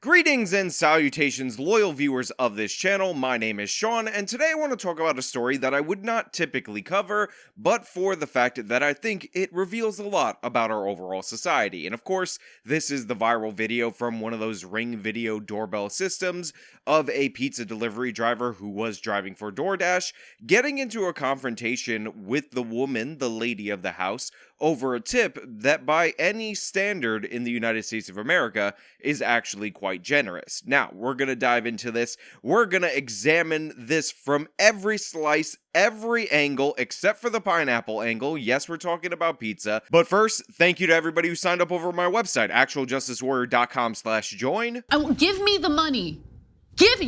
Greetings and salutations, loyal viewers of this channel. My name is Sean, and today I want to talk about a story that I would not typically cover, but for the fact that I think it reveals a lot about our overall society. And of course, this is the viral video from one of those Ring video doorbell systems of a pizza delivery driver who was driving for DoorDash, getting into a confrontation with the woman, the lady of the house, over a tip that by any standard in the United States of America is actually quite generous. Now, we're going to dive into this. We're going to examine this from every slice, every angle, except for the pineapple angle. Yes, we're talking about pizza. But first, thank you to everybody who signed up over my website, actualjusticewarrior.com/join. Give me the money. Give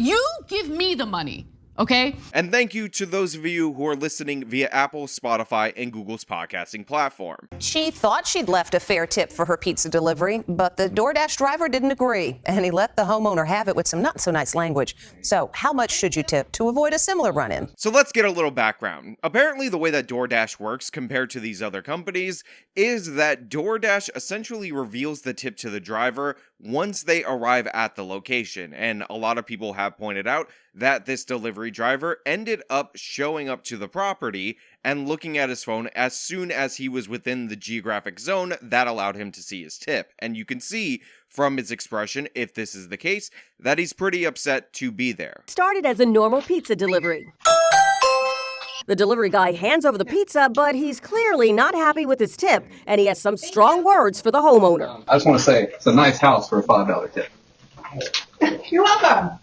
me the money. Okay? And thank you to those of you who are listening via Apple, Spotify, and Google's podcasting platform. She thought she'd left a fair tip for her pizza delivery, but the DoorDash driver didn't agree, and he let the homeowner have it with some not so nice language. So how much should you tip to avoid a similar run-in? So let's get a little background. Apparently, the way that DoorDash works compared to these other companies is that DoorDash essentially reveals the tip to the driver once they arrive at the location. And a lot of people have pointed out that this delivery driver ended up showing up to the property and looking at his phone as soon as he was within the geographic zone that allowed him to see his tip. And you can see from his expression, if this is the case, that he's pretty upset to be there. Started as a normal pizza delivery. The delivery guy hands over the pizza, but he's clearly not happy with his tip, and he has some strong words for the homeowner. I just want to say, it's a nice house for a $5 tip. You're welcome.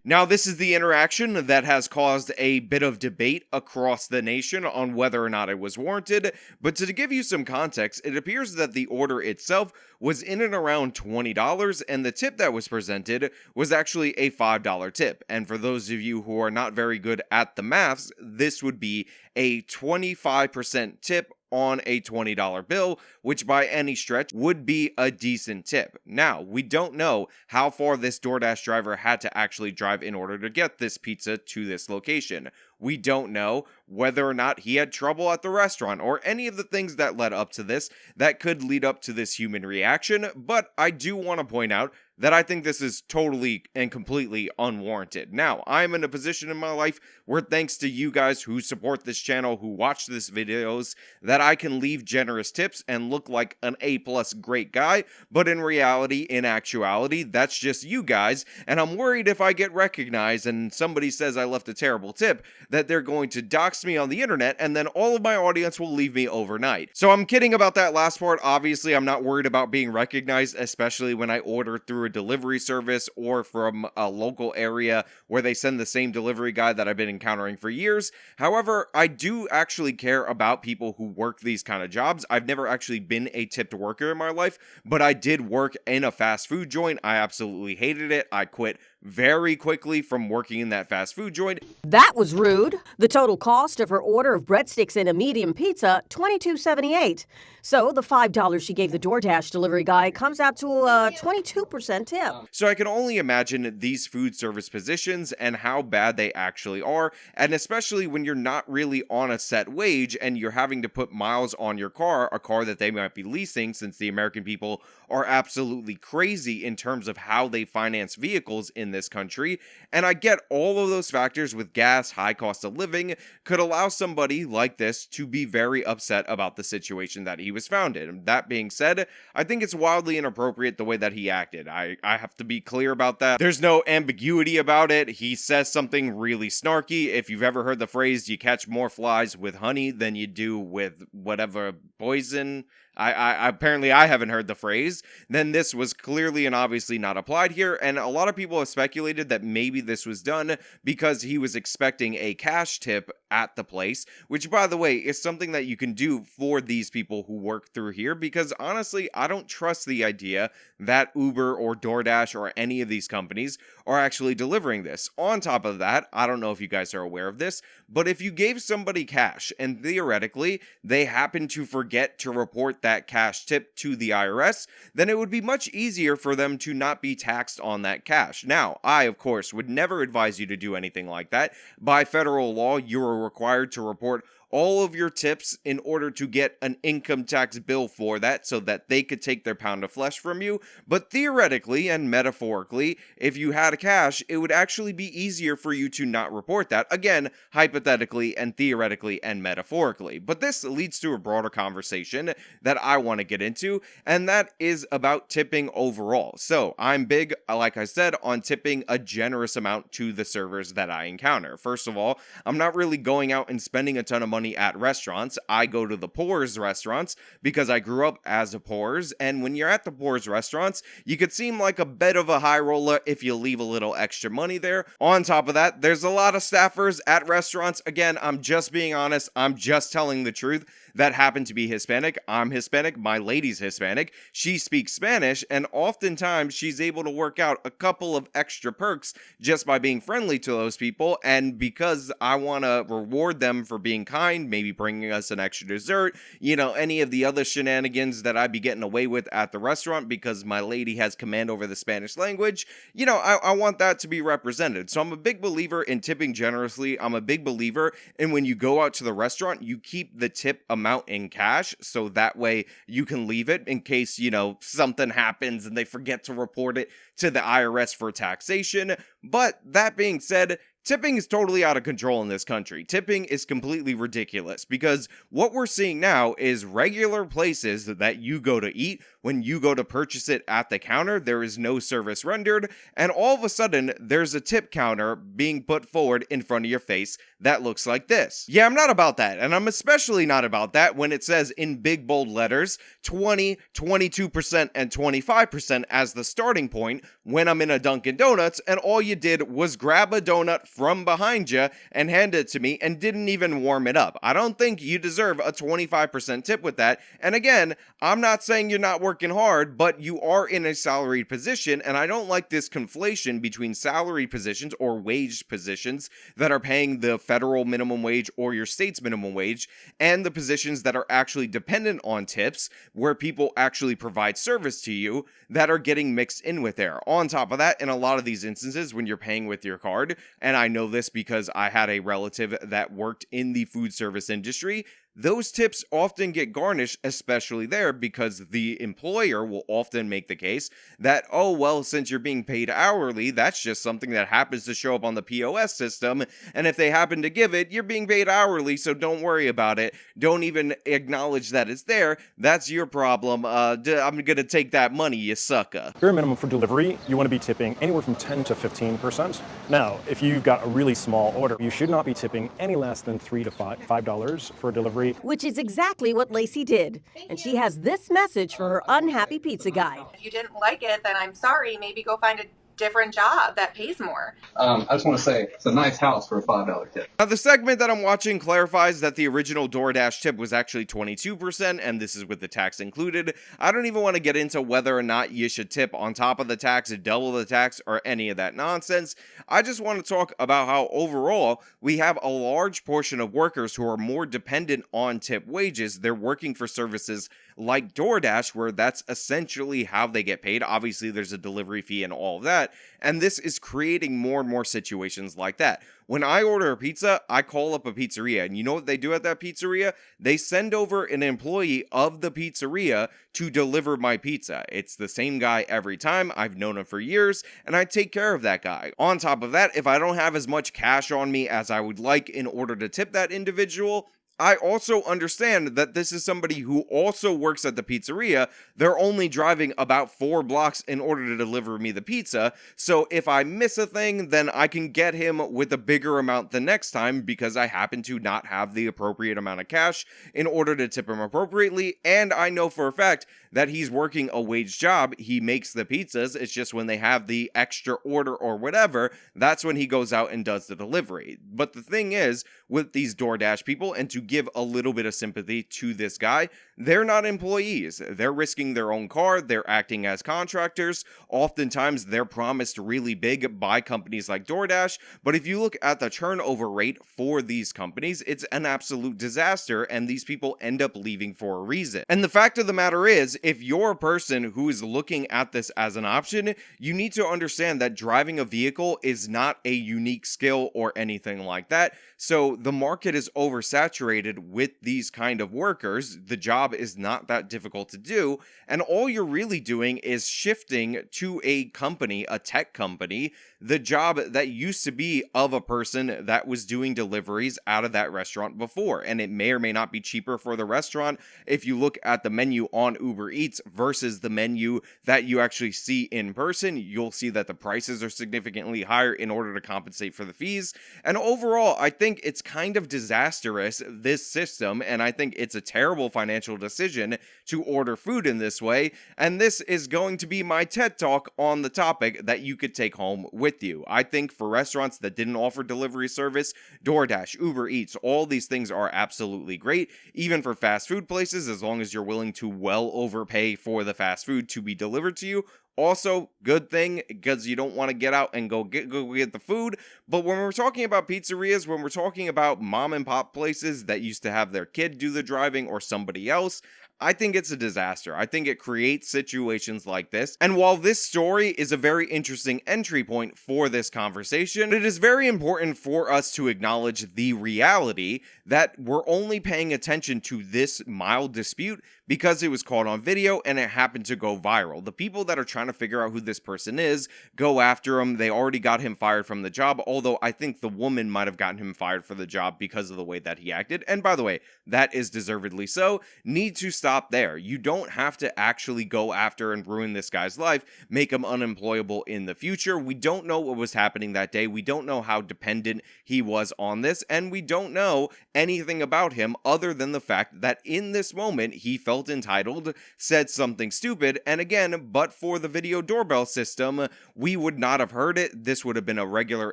Now, this is the interaction that has caused a bit of debate across the nation on whether or not it was warranted, but to give you some context, it appears that the order itself was in and around $20, and the tip that was presented was actually a $5 tip. And for those of you who are not very good at the maths, this would be a 25% tip on a $20 bill, which by any stretch would be a decent tip. Now, we don't know how far this DoorDash driver had to actually drive in order to get this pizza to this location. We don't know whether or not he had trouble at the restaurant or any of the things that led up to this that could lead up to this human reaction, but I do want to point out that I think this is totally and completely unwarranted. Now, I'm in a position in my life where thanks to you guys who support this channel, who watch these videos, that I can leave generous tips and look like an A+ great guy, but in reality, in actuality, that's just you guys, and I'm worried if I get recognized and somebody says I left a terrible tip, that they're going to dox me on the internet, and then all of my audience will leave me overnight. So I'm kidding about that last part. Obviously, I'm not worried about being recognized, especially when I order through a delivery service or from a local area where they send the same delivery guy that I've been encountering for years. However, I do actually care about people who work these kind of jobs. I've never actually been a tipped worker in my life, but I did work in a fast food joint. I absolutely hated it. I quit very quickly from working in that fast food joint. That was rude. The total cost of her order of breadsticks and a medium pizza, $22.78. So the $5 she gave the DoorDash delivery guy comes out to a 22% tip. So I can only imagine these food service positions and how bad they actually are, and especially when you're not really on a set wage and you're having to put miles on your car, a car that they might be leasing, since the American people are absolutely crazy in terms of how they finance vehicles in this country. And I get all of those factors with gas, high cost of living, could allow somebody like this to be very upset about the situation that he was found in. That being said, I think it's wildly inappropriate the way that he acted. I have to be clear about that. There's no ambiguity about it. He says something really snarky. If you've ever heard the phrase, you catch more flies with honey than you do with whatever poison, apparently I haven't heard the phrase, then this was clearly and obviously not applied here, and a lot of people have speculated that maybe this was done because he was expecting a cash tip at the place, which, by the way, is something that you can do for these people who work through here, because honestly, I don't trust the idea that Uber or DoorDash or any of these companies are actually delivering this. On top of that, I don't know if you guys are aware of this, but if you gave somebody cash and theoretically they happen to forget to report that cash tip to the IRS, then it would be much easier for them to not be taxed on that cash. Now, I, of course, would never advise you to do anything like that. By federal law, you are required to report all of your tips in order to get an income tax bill for that so that they could take their pound of flesh from you. But theoretically and metaphorically, if you had cash, it would actually be easier for you to not report that. Again, hypothetically and theoretically and metaphorically. But this leads to a broader conversation that I want to get into, and that is about tipping overall. So I'm big, like I said, on tipping a generous amount to the servers that I encounter. First of all, I'm not really going out and spending a ton of money at restaurants. I go to the poor's restaurants because I grew up as a poor's, and when you're at the poor's restaurants, you could seem like a bit of a high roller if you leave a little extra money there. On top of that, there's a lot of staffers at restaurants. Again, I'm just being honest. I'm just telling the truth. That happen to be Hispanic. I'm Hispanic. My lady's Hispanic. She speaks Spanish, and oftentimes she's able to work out a couple of extra perks just by being friendly to those people. And because I want to reward them for being kind, maybe bringing us an extra dessert, any of the other shenanigans that I'd be getting away with at the restaurant because my lady has command over the Spanish language, I want that to be represented. So I'm a big believer in tipping generously. I'm a big believer in when you go out to the restaurant, you keep the tip amount in cash, so that way you can leave it in case, something happens and they forget to report it to the IRS for taxation. But that being said, tipping is totally out of control in this country. Tipping is completely ridiculous because what we're seeing now is regular places that you go to eat. When you go to purchase it at the counter, there is no service rendered, and all of a sudden, there's a tip counter being put forward in front of your face that looks like this. Yeah, I'm not about that, and I'm especially not about that when it says in big bold letters 20, 22%, and 25% as the starting point when I'm in a Dunkin' Donuts, and all you did was grab a donut from behind you and hand it to me and didn't even warm it up. I don't think you deserve a 25% tip with that, and again, I'm not saying you're not working hard, but you are in a salaried position, and I don't like this conflation between salaried positions or waged positions that are paying the federal minimum wage or your state's minimum wage, and the positions that are actually dependent on tips, where people actually provide service to you, that are getting mixed in with there. On top of that, in a lot of these instances, when you're paying with your card, and I know this because I had a relative that worked in the food service industry, those tips often get garnished, especially there, because the employer will often make the case that, oh, well, since you're being paid hourly, that's just something that happens to show up on the POS system, and if they happen to give it, you're being paid hourly, so don't worry about it. Don't even acknowledge that it's there. That's your problem. I'm gonna take that money, you sucker. Bare minimum for delivery, you want to be tipping anywhere from 10 to 15%. Now, if you've got a really small order, you should not be tipping any less than $3 to $5 for delivery. Which is exactly what Lacey did. And she has this message for her unhappy pizza guy. If you didn't like it, then I'm sorry. Maybe go find a different job that pays more. I just want to say it's a nice house for a $5 tip. Now, the segment that I'm watching clarifies that the original DoorDash tip was actually 22%, and this is with the tax included. I don't even want to get into whether or not you should tip on top of the tax, double the tax, or any of that nonsense. I just want to talk about how overall we have a large portion of workers who are more dependent on tip wages. They're working for services like DoorDash, where that's essentially how they get paid. Obviously, there's a delivery fee and all of that, and this is creating more and more situations like that. When I order a pizza, I call up a pizzeria, and you know what they do at that pizzeria? They send over an employee of the pizzeria to deliver my pizza. It's the same guy every time. I've known him for years, and I take care of that guy. On top of that, if I don't have as much cash on me as I would like in order to tip that individual, I also understand that this is somebody who also works at the pizzeria. They're only driving about 4 blocks in order to deliver me the pizza. So if I miss a thing, then I can get him with a bigger amount the next time because I happen to not have the appropriate amount of cash in order to tip him appropriately. And I know for a fact that he's working a wage job. He makes the pizzas. It's just when they have the extra order or whatever, that's when he goes out and does the delivery. But the thing is, with these DoorDash people, and to give a little bit of sympathy to this guy, they're not employees. They're risking their own car. They're acting as contractors. Oftentimes, they're promised really big by companies like DoorDash. But if you look at the turnover rate for these companies, it's an absolute disaster, and these people end up leaving for a reason. And the fact of the matter is, if you're a person who is looking at this as an option, you need to understand that driving a vehicle is not a unique skill or anything like that. So the market is oversaturated frustrated with these kind of workers. The job is not that difficult to do, and all you're really doing is shifting to a company, a tech company, the job that used to be of a person that was doing deliveries out of that restaurant before. And it may or may not be cheaper for the restaurant. If you look at the menu on Uber Eats versus the menu that you actually see in person, you'll see that the prices are significantly higher in order to compensate for the fees. And overall, I think it's kind of disastrous, this system, and I think it's a terrible financial decision to order food in this way. And this is going to be my TED Talk on the topic that you could take home with you. I think for restaurants that didn't offer delivery service, DoorDash, Uber Eats, all these things are absolutely great, even for fast food places, as long as you're willing to well overpay for the fast food to be delivered to you. Also, good thing, because you don't want to get out and go get the food. But when we're talking about pizzerias, when we're talking about mom and pop places that used to have their kid do the driving or somebody else, I think it's a disaster. I think it creates situations like this. And while this story is a very interesting entry point for this conversation, it is very important for us to acknowledge the reality that we're only paying attention to this mild dispute because it was caught on video and it happened to go viral. The people that are trying to figure out who this person is go after him. They already got him fired from the job, although I think the woman might have gotten him fired for the job because of the way that he acted. And by the way, that is deservedly so. Need to stop there. You don't have to actually go after and ruin this guy's life, make him unemployable in the future. We don't know what was happening that day. We don't know how dependent he was on this, and we don't know anything about him other than the fact that in this moment he felt entitled, said something stupid, and again, but for the video doorbell system, we would not have heard it. This would have been a regular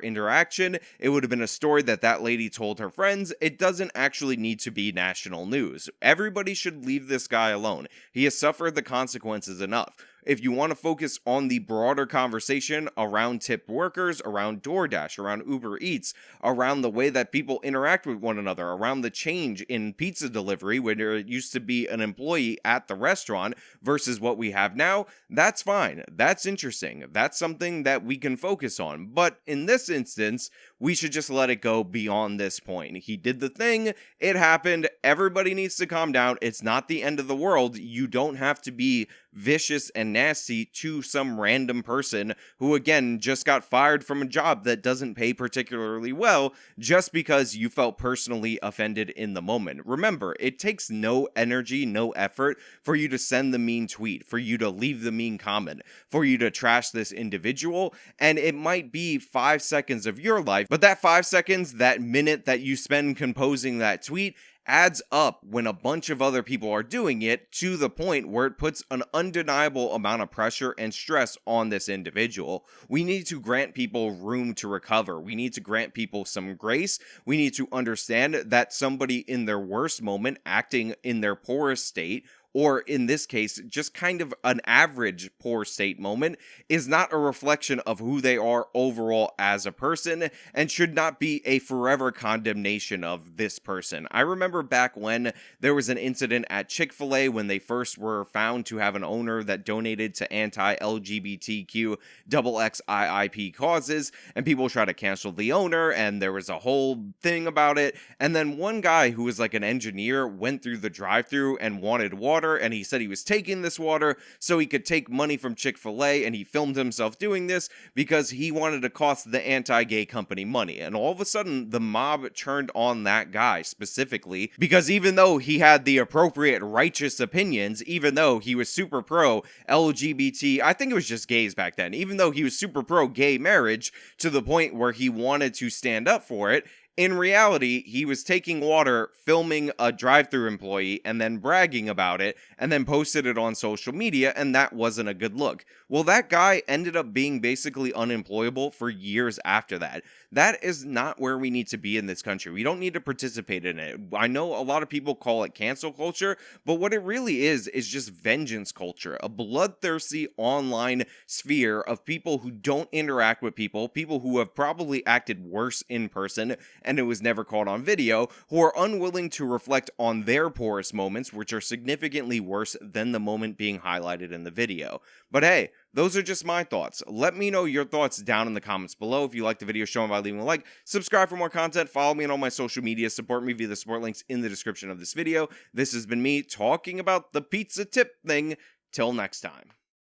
interaction. It would have been a story that lady told her friends. It doesn't actually need to be national news. Everybody should leave this guy alone. He has suffered the consequences enough. If you want to focus on the broader conversation around tipped workers, around DoorDash, around Uber Eats, around the way that people interact with one another, around the change in pizza delivery where it used to be an employee at the restaurant versus what we have now, that's fine. That's interesting. That's something that we can focus on. But in this instance, we should just let it go beyond this point. He did the thing. It happened. Everybody needs to calm down. It's not the end of the world. You don't have to be vicious and nasty to some random person who, again, just got fired from a job that doesn't pay particularly well just because you felt personally offended in the moment. Remember, it takes no energy, no effort for you to send the mean tweet, for you to leave the mean comment, for you to trash this individual, and it might be 5 seconds of your life, but that 5 seconds, that minute that you spend composing that tweet adds up when a bunch of other people are doing it to the point where it puts an undeniable amount of pressure and stress on this individual. We need to grant people room to recover. We need to grant people some grace. We need to understand that somebody in their worst moment, acting in their poorest state, or in this case, just kind of an average poor state moment, is not a reflection of who they are overall as a person and should not be a forever condemnation of this person. I remember back when there was an incident at Chick-fil-A when they first were found to have an owner that donated to anti-LGBTQ XXIIP causes, and people tried to cancel the owner, and there was a whole thing about it. And then one guy who was like an engineer went through the drive-thru and wanted water, and he said he was taking this water so he could take money from Chick-fil-A, and he filmed himself doing this because he wanted to cost the anti-gay company money. And all of a sudden, the mob turned on that guy specifically because even though he had the appropriate righteous opinions, even though he was super pro LGBT, I think it was just gays back then, even though he was super pro gay marriage to the point where he wanted to stand up for it, in reality, he was taking water, filming a drive-thru employee, and then bragging about it, and then posted it on social media, and that wasn't a good look. Well, that guy ended up being basically unemployable for years after that. That is not where we need to be in this country. We don't need to participate in it. I know a lot of people call it cancel culture, but what it really is just vengeance culture, a bloodthirsty online sphere of people who don't interact with people who have probably acted worse in person, and it was never caught on video, who are unwilling to reflect on their poorest moments, which are significantly worse than the moment being highlighted in the video. But hey, those are just my thoughts. Let me know your thoughts down in the comments below. If you liked the video, show them by leaving a like, subscribe for more content, follow me on all my social media, support me via the support links in the description of this video. This has been me talking about the pizza tip thing. Till next time.